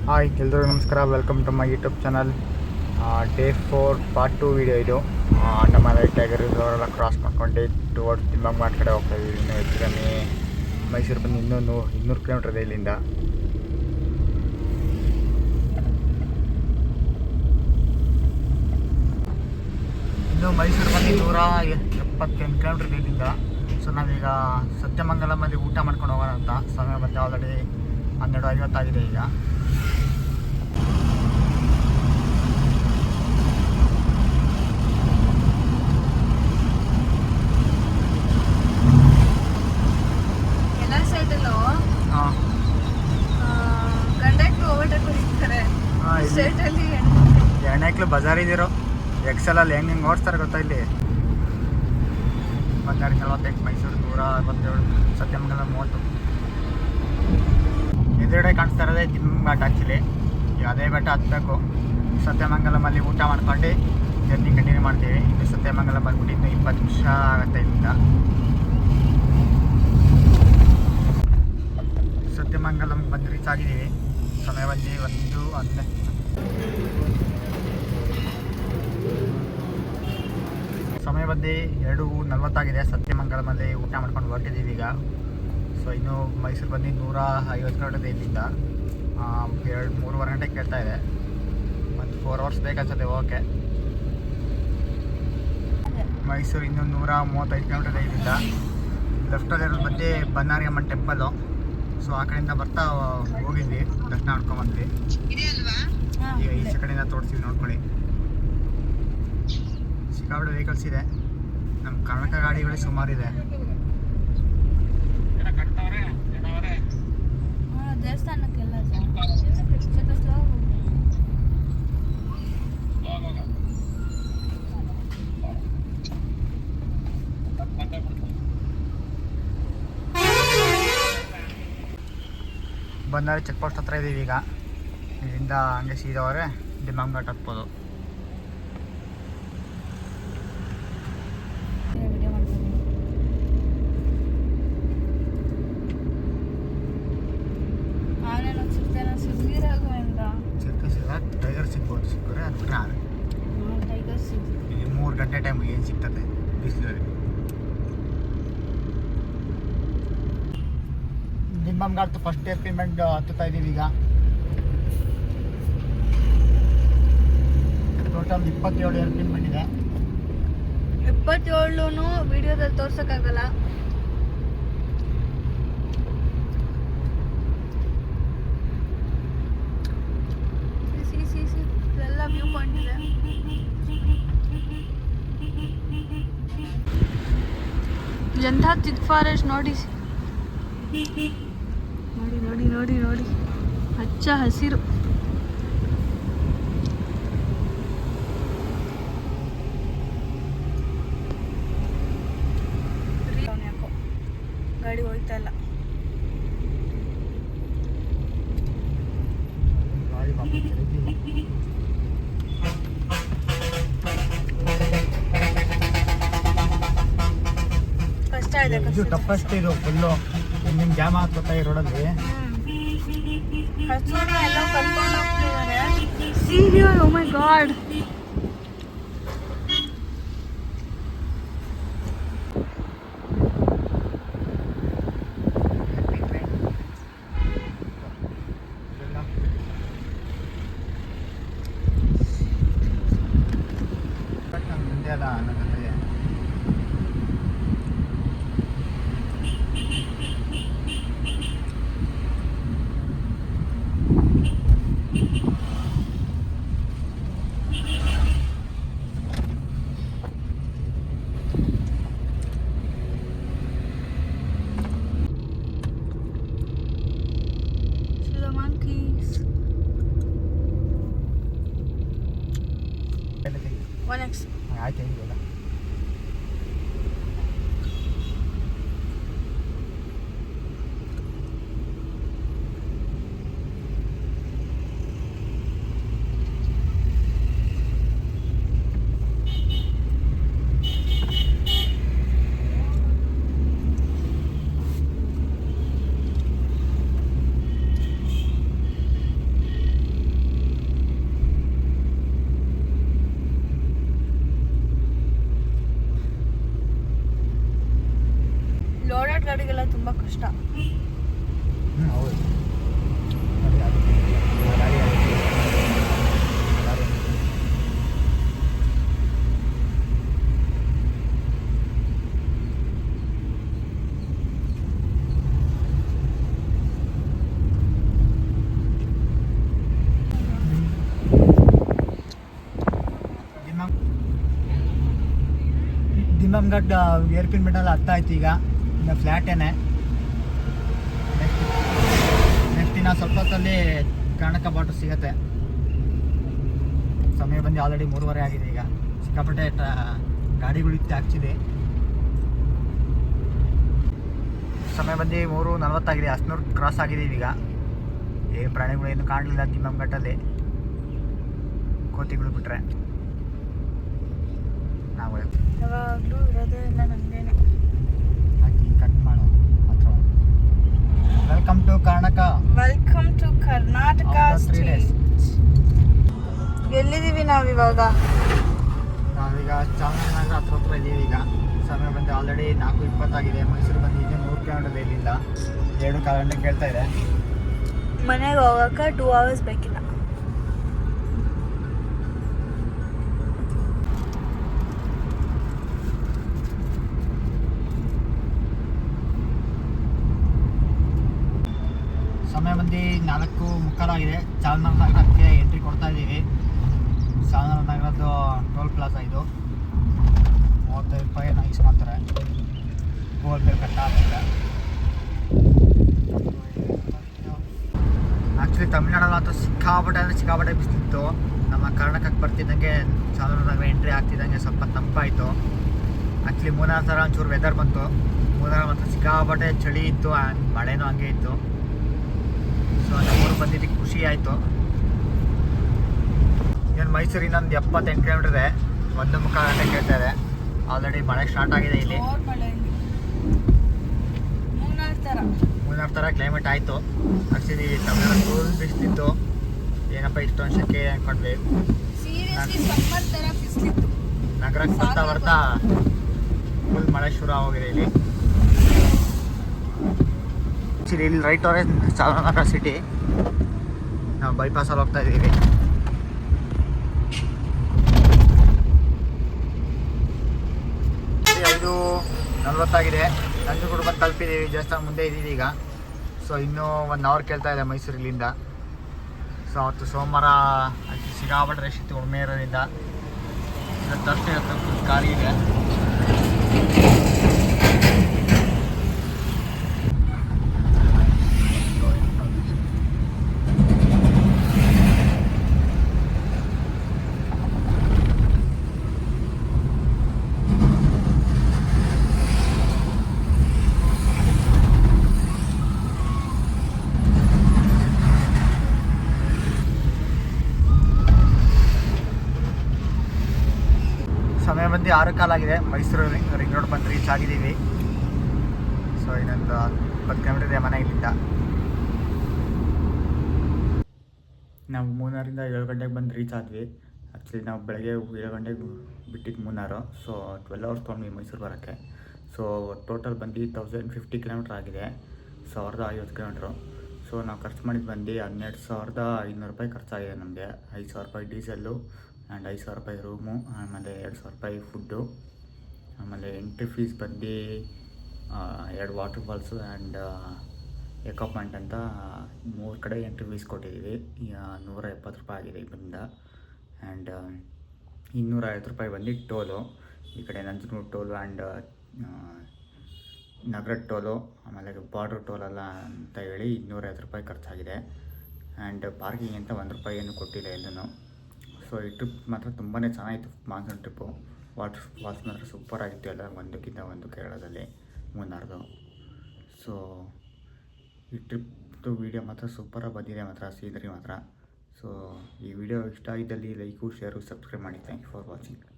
Hi ಎಲ್ರಿಗೂ ನಮಸ್ಕಾರ. Welcome to my YouTube channel. Day 4 part 2 video ಇದು. ನಮ್ಮ ರೈಟ್ ಟೈಗರ್ ರಿಸರ್ವರೆಲ್ಲ ಕ್ರಾಸ್ ಮಾಡ್ಕೊಂಡು ಟುವರ್ಡ್ಸ್ ತಿಮ್ಮಮ್ಮ ಕಡೆ ಹೋಗ್ತಾ ಇದ್ದೀವಿ. ಇನ್ನೂ ಹೆಚ್ಚು ಕಮ್ಮಿ ಮೈಸೂರು ಬಂದು ಇನ್ನೂ 200 ಕಿಲೋಮೀಟರ್ ಇದೆ ಇಲ್ಲಿಂದ. ಇನ್ನು ಮೈಸೂರು ಬಂದು 178 ಕಿಲೋಮೀಟರ್ ಇದೆ ಇಲ್ಲಿಂದ. ಸೊ ನಾವೀಗ ಸತ್ಯಮಂಗಲಮಲ್ಲಿ ಊಟ ಮಾಡ್ಕೊಂಡು ಹೋಗೋಣ ಅಂತ. ಸಮಯ ಬಂದು ಆಲ್ರೆಡಿ 12:50 ಆಗಿದೆ ಈಗ. ಎಣ್ಣೆಕ್ಲು ಬಜಾರ್ ಇದ್ದೀರೋ ಎಕ್ಸೆಲಲ್ಲಿ ಹೆಂಗೆ ಓಡಿಸ್ತಾರೆ ಗೊತ್ತಾ ಇಲ್ಲಿ. 12:48 ಮೈಸೂರು 167 ಸತ್ಯಮಂಗಲ 30. ಎದುರುಗಡೆ ಕಾಣಿಸ್ತಾ ಇರೋದೇ ತಿಮ್ಮಮ್ಮ ಘಾಟ್. ಆ್ಯಕ್ಚುಲಿ ಈಗ ಅದೇ ಬೆಟ್ಟ ಹತ್ತಬೇಕು. ಸತ್ಯಮಂಗಲಮಲ್ಲಿ ಊಟ ಮಾಡ್ಕೊಂಡು ಜರ್ನಿ ಕಂಟಿನ್ಯೂ ಮಾಡ್ತೀವಿ. ಇನ್ನು ಸತ್ಯಮಂಗಲ ಬಂದ್ಬಿಟ್ಟು ಇನ್ನು 20 ನಿಮಿಷ ಆಗುತ್ತೆ ಇಲ್ಲಿಂದ. ಸತ್ಯಮಂಗಲಂ ಬಂದು ರೀಚ್ ಆಗಿದ್ದೀವಿ. ಸಮಯ ಬಂದು 1:10. ಸಮಯ ಬಂದು 2:40 ಸತ್ಯಮಂಗಲಮಲ್ಲಿ ಊಟ ಮಾಡ್ಕೊಂಡು ಹೊರಟಿದ್ದೀವಿ ಈಗ. ಸೊ ಇನ್ನು ಮೈಸೂರು ಬಂದು 150 ಕಿಲೋಮೀಟರ್ ಇಲ್ಲಿಂದ. 3-3.5 ಗಂಟೆ ಕೇಳ್ತಾ ಇದೆ. ಮತ್ತು 4 ಅವರ್ಸ್ ಬೇಕನ್ಸುತ್ತೆ ಓಕೆ. ಮೈಸೂರು ಇನ್ನೂ 135 ಕಿಲೋಮೀಟರ್ ಇದೆ ಇಲ್ಲಿಂದ. ಲೆಫ್ಟಲ್ಲಿ ಇರೋದು ಬಂದು ಬನ್ನಾರಿ ಅಮ್ಮನ ಟೆಂಪಲ್ಲು. ಸೊ ಆ ಕಡೆಯಿಂದ ಬರ್ತಾ ಹೋಗಿದ್ವಿ, ದರ್ಶನ ಮಾಡ್ಕೊಂಡ್ಬಂದ್ವಿ. ಈಗ ಈಚೆ ಕಡೆಯಿಂದ ತೋರಿಸ್ತೀವಿ, ನೋಡ್ಕೊಳ್ಳಿ. ಸಿಕ್ಕಾಪಟ್ಟೆ ವೆಹಿಕಲ್ಸ್ ಇದೆ. ನಮ್ಮ ಕರ್ನಾಟಕ ಗಾಡಿಗಳೇ ಸುಮಾರಿದೆ. ದೇವಸ್ಥಾನಕ್ಕೆಲ್ಲ ಬನ್ನಾರಿ ಚೆಕ್ ಪೋಸ್ಟ್ ಹತ್ರ ಇದ್ದೀವಿ ಈಗ. ಇಲ್ಲಿಂದ ಹಂಗೆ ಸೀದವರೆ ತಿಮ್ಮಮ್ಮ ಘಾಟ್ ಹತ್ಬೋದು. ಟೈಗರ್ ಸಿಗ್ಬೋದು, ಸಿಕ್ಕರೆ ಅದು ಬಿಟ್ಟರೆ ಇಲ್ಲಿ 3 ಗಂಟೆ ಟೈಮ್ ಏನು ಸಿಗ್ತದೆ ಬಿಸಿಲಲ್ಲಿ. ತಿಮ್ಮಮ್ಮ ಘಾಟ್ ಫಸ್ಟ್ ಏರ್ ಪೇಮೆಂಟ್ ಹತ್ತುತ್ತಾ ಇದ್ದೀವಿ ಈಗ. ಟೋಟಲ್ 27 ಏರ್ ಪೇಮೆಂಟ್ ಇದೆ. 27 ವಿಡಿಯೋದಲ್ಲಿ ತೋರ್ಸೋಕ್ಕಾಗಲ್ಲ. ಎಲ್ಲ ವ್ಯೂ ಪಾಯಿಂಟ್ ಇದೆ. ಎಂಥ ಚಿಕ್ಕ ಫಾರೆಸ್ಟ್ ನೋಡಿ ನೋಡಿ ನೋಡಿ ನೋಡಿ, ಹಚ್ಚ ಹಸಿರು. ಯಾಕೋ ಗಾಡಿ ಹೋಯ್ತಾ ಇಲ್ಲ. ಕಷ್ಟ ಇದೆ, ಇದು ಟಫೆಸ್ಟ್. ಇದು ಫುಲ್ಲು ನಿಮ್ಗೆ ಜಾಮ್ ಆಗ್ತಾ ಈ ರೋಡಲ್ಲಿ. ಎಲ್ಲ ಕರ್ಕೊಂಡು ಹೋಗ್ತಿದ್ದಾರೆ. ಸೀರಿಯಸ್, ಓ ಮೈ ಗಾಡ್. ಮುಂದೆ ಅಲ್ಲ ನನ್ನ ಜೊತೆಗೆ ಆಯ್ತು. ಹೆಂಗಿಲ್ಲ ಇಷ್ಟ. ಹೌದು. ನೋಡಿ, ಅದು ಗಾಡಿ ಆಗುತ್ತೆ. ಗಾಡಿ ದಿಮ್ಮಂಗಡ್ ಏರ್ಪಿನ್ ಬಿಟ್ಟಲ್ಲ ಹತ್ತ ಆಯ್ತು. ಈಗ ಇನ್ನು ಫ್ಲ್ಯಾಟೇನೆ. ನೆಕ್ಸ್ಟ್ ದಿನ ಸ್ವಲ್ಪ ಹೊತ್ತಲ್ಲಿ ಕರ್ನಾಟಕ ಬಾಟು ಸಿಗತ್ತೆ. ಸಮಯ ಬಂದು ಆಲ್ರೆಡಿ 3:30 ಆಗಿದೆ. ಈಗ ಸಿಕ್ಕಾಪಟ್ಟೆ ಗಾಡಿಗಳಿತ್ತು ಆ್ಯಕ್ಚುಲಿ. ಸಮಯ ಬಂದು 3:40 ಆಗಿದೆ. ಹಸ್ನೂರು ಕ್ರಾಸ್ ಆಗಿದ್ದೀವಿ. ಈಗ ಏನು ಪ್ರಾಣಿಗಳು ಏನು ಕಾಣಲಿಲ್ಲ ದಿಮ್ಮಂಗಟ್ಟಲ್ಲಿ, ಕೋತಿಗಳು ಬಿಟ್ರೆ. ನಾವು ಯಾವಾಗಲೂ ಇರೋದೇ ಇಲ್ಲ ನನಗೇನೆ. ಹಾಕಿ ಕಟ್ ಮಾಡೋ ಮಾತ್ರ. Welcome to Karnataka. Welcome to Karnataka state. ಎಲ್ಲಿದ್ದೀವಿ ನಾವಿವಾಗ? ನಾವೀಗ ಚಾಮರಾಜನಗರ ಹತ್ರ ಇದ್ದೀವಿ. ಈಗ ಸಮಯ ಬಂದು ಆಲ್ರೆಡಿ 4:20 ಆಗಿದೆ. ಮೈಸೂರು ಬಂದು ಇನ್ನೂ 100 ಕಿಲೋಮೀಟರ್ ಇಲ್ಲಿಂದ. 2 ಗಂಟೆ ಕೇಳ್ತಾ ಇದೆ. ಮನೆಗೆ ಹೋಗೋಕೆ 2 ಅವರ್ಸ್ ಬೇಕಿಲ್ಲ. ಸಮಯ ಬಂದು 4:45 ಆಗಿದೆ. ಚಾಮರಾಜನಗರಕ್ಕೆ ಎಂಟ್ರಿ ಕೊಡ್ತಾ ಇದ್ದೀವಿ. ಚಾಮರಾಜನಗರದ್ದು ಟೋಲ್ ಪ್ಲಾಜಾ ಇದು. 35 ರೂಪಾಯಿ ನೈಸ್ ಮಾಡ್ತಾರೆ. ಗೂಗಲ್ ಪೇ ಕಟ್ಟಾಗ್ತದೆ. ಆ್ಯಕ್ಚುಲಿ ತಮಿಳ್ನಾಡಲ್ಲಿ ಅಂತೂ ಸಿಕ್ಕಾಪಟ್ಟೆ ಬಿಸಿಲಿತ್ತು. ನಮ್ಮ ಕರ್ನಾಟಕಕ್ಕೆ ಬರ್ತಿದ್ದಂಗೆ ಚಾಮರಾಜನಗರ ಎಂಟ್ರಿ ಆಗ್ತಿದ್ದಂಗೆ ಸ್ವಲ್ಪ ತಂಪಾಯಿತು. ಆ್ಯಕ್ಚುಲಿ ಮೂನಾರ್ ಥರ ಒಂಚೂರು ವೆದರ್ ಬಂತು. ಮೂನಾರ್ ಮಾತ್ರ ಸಿಕ್ಕಾಪಟ್ಟೆ ಚಳಿ ಇತ್ತು, ಮಳೆನೂ ಹಂಗೆ ಇತ್ತು. ಸೊ ನಮ್ಮೂರು ಬಂದಿದ್ದಕ್ಕೆ ಖುಷಿ ಆಯಿತು. ಏನು ಮೈಸೂರು ಇನ್ನೊಂದು 78 ಕಿಲೋಮೀಟರ್ ಇದೆ. 1:30 ಗಂಟೆ ಕೇಳ್ತಾ ಇದೆ. ಆಲ್ರೆಡಿ ಮಳೆ ಸ್ಟಾರ್ಟ್ ಆಗಿದೆ ಇಲ್ಲಿ. ಮೂನಾರ್ ಥರ ಕ್ಲೈಮೇಟ್ ಆಯಿತು. ಆ್ಯಕ್ಚುಲಿ ತಮಿಳ್ನಾಡು ಫುಲ್ ಬಿಸಿಲಿತ್ತು. ಏನಪ್ಪ ಇಷ್ಟೊಂದು ಶೆಕೆ ಅಂದ್ಕೊಂಡ್ವಿ. ನಗರಕ್ಕೆ ಬರ್ತಾ ಫುಲ್ ಮಳೆ ಶುರು ಆಗೋಗಿದೆ ಇಲ್ಲಿ. ಆ್ಯಕ್ಚುಲಿ ಇಲ್ಲಿ ರೈಟ್ ಅವರೇ ಚಾಮರಾಜನಗರ ಸಿಟಿ. ನಾವು ಬೈಪಾಸಲ್ಲಿ ಹೋಗ್ತಾ ಇದ್ದೀವಿ. ಇದು 40 ಆಗಿದೆ. ನಂಜನಗೂಡು ಬಂದು ತಲುಪಿದ್ದೀವಿ. ದೇವಸ್ಥಾನ ಮುಂದೆ ಇದ್ದೀವಿ ಈಗ. ಸೊ ಇನ್ನೂ 1 ಅವರ್ ಕೇಳ್ತಾ ಇದೆ ಮೈಸೂರಿಲಿಂದ. ಸೊ ಅವತ್ತು ಸೋಮವಾರ ಸಿಕ್ಕಾಪಟ್ಟೆ ರಶ್ ಇತ್ತು ಉಣ್ಮೆ ಇರೋದ್ರಿಂದ. ತರ್ಸ್ಡೇ ಫುಲ್ ಖಾಲಿ ಇದೆ. ಸಮಯ ಬಂದು 6:15 ಆಗಿದೆ. ಮೈಸೂರು ರಿಂಗ್ ರೋಡ್ ಬಂದು ರೀಚ್ ಆಗಿದ್ದೀವಿ. ಸೊ ಇನ್ನೊಂದು 20 ಕಿಲೋಮೀಟರ್ ಇದೆ ಮನೆ ಇಲ್ಲಿಂದ. ನಾವು ಮೂನಾರಿಂದ 7 ಗಂಟೆಗೆ ಬಂದು ರೀಚ್ ಆದ್ವಿ. ಆ್ಯಕ್ಚುಲಿ ನಾವು ಬೆಳಗ್ಗೆ 7 ಗಂಟೆಗೆ ಬಿಟ್ಟಿದ್ದು ಮೂನಾರು. ಸೊ 12 ಅವರ್ಸ್ ತೊಗೊಂಡ್ವಿ ಮೈಸೂರು ಬರೋಕ್ಕೆ. ಸೊ ಟೋಟಲ್ ಬಂದು 1050 ಕಿಲೋಮೀಟ್ರ್ ಆಗಿದೆ. 1050 ಕಿಲೋಮೀಟ್ರು. ಸೊ ನಾವು ಖರ್ಚು ಮಾಡಿದ್ದು ಬಂದು 12,500 ರೂಪಾಯಿ ಖರ್ಚಾಗಿದೆ ನಮಗೆ. 5,000 ರೂಪಾಯಿ ಡೀಸೆಲ್ಲು ಆ್ಯಂಡ್ 5,000 ರೂಪಾಯಿ ರೂಮು, ಆಮೇಲೆ 2,000 ರೂಪಾಯಿ ಫುಡ್ಡು, ಆಮೇಲೆ ಎಂಟ್ರಿ ಫೀಸ್ ಬಂದು 2 water falls and echo point ಅಂತ 3 ಕಡೆ ಎಂಟ್ರಿ ಫೀಸ್ ಕೊಟ್ಟಿದ್ದೀವಿ. 170 ರೂಪಾಯಿ ಆಗಿದೆ ಇಲ್ಲಿಂದ. ಆ್ಯಂಡ್ 250 ರೂಪಾಯಿ ಬಂದು ಟೋಲು. ಈ ಕಡೆ ನಂಜನಗೂಡು ಟೋಲು ಆ್ಯಂಡ್ ನಗರದ ಟೋಲು, ಆಮೇಲೆ ಬಾರ್ಡ್ರ್ ಟೋಲೆಲ್ಲ ಅಂತ ಹೇಳಿ 250 ರೂಪಾಯಿ ಖರ್ಚಾಗಿದೆ. ಆ್ಯಂಡ್ ಪಾರ್ಕಿಂಗ್ ಅಂತ 1 ರೂಪಾಯಿ ಏನು ಕೊಟ್ಟಿಲ್ಲ ಎಲ್ಲೂ. ಸೊ ಈ ಟ್ರಿಪ್ ಮಾತ್ರ ತುಂಬಾ ಚೆನ್ನಾಗಿತ್ತು. Monsoon trip. ವಾಟರ್ ಫಾಲ್ಸ್ ಮಾತ್ರ ಸೂಪರಾಗಿತ್ತು. ಎಲ್ಲ ಒಂದಕ್ಕಿಂತ ಒಂದು ಕೇರಳದಲ್ಲಿ ಮೂನಾರ್ದು. ಸೊ ಈ ಟ್ರಿಪ್ದು ವೀಡಿಯೋ ಮಾತ್ರ ಸೂಪರಾಗಿ ಬಂದಿದೆ ಮಾತ್ರ, ಸೀನರಿ ಮಾತ್ರ. ಸೊ ಈ ವಿಡಿಯೋ ಇಷ್ಟ ಆಗಿದ್ದಲ್ಲಿ ಲೈಕು, ಶೇರು, ಸಬ್ಸ್ಕ್ರೈಬ್ ಮಾಡಿ. Thank you for watching.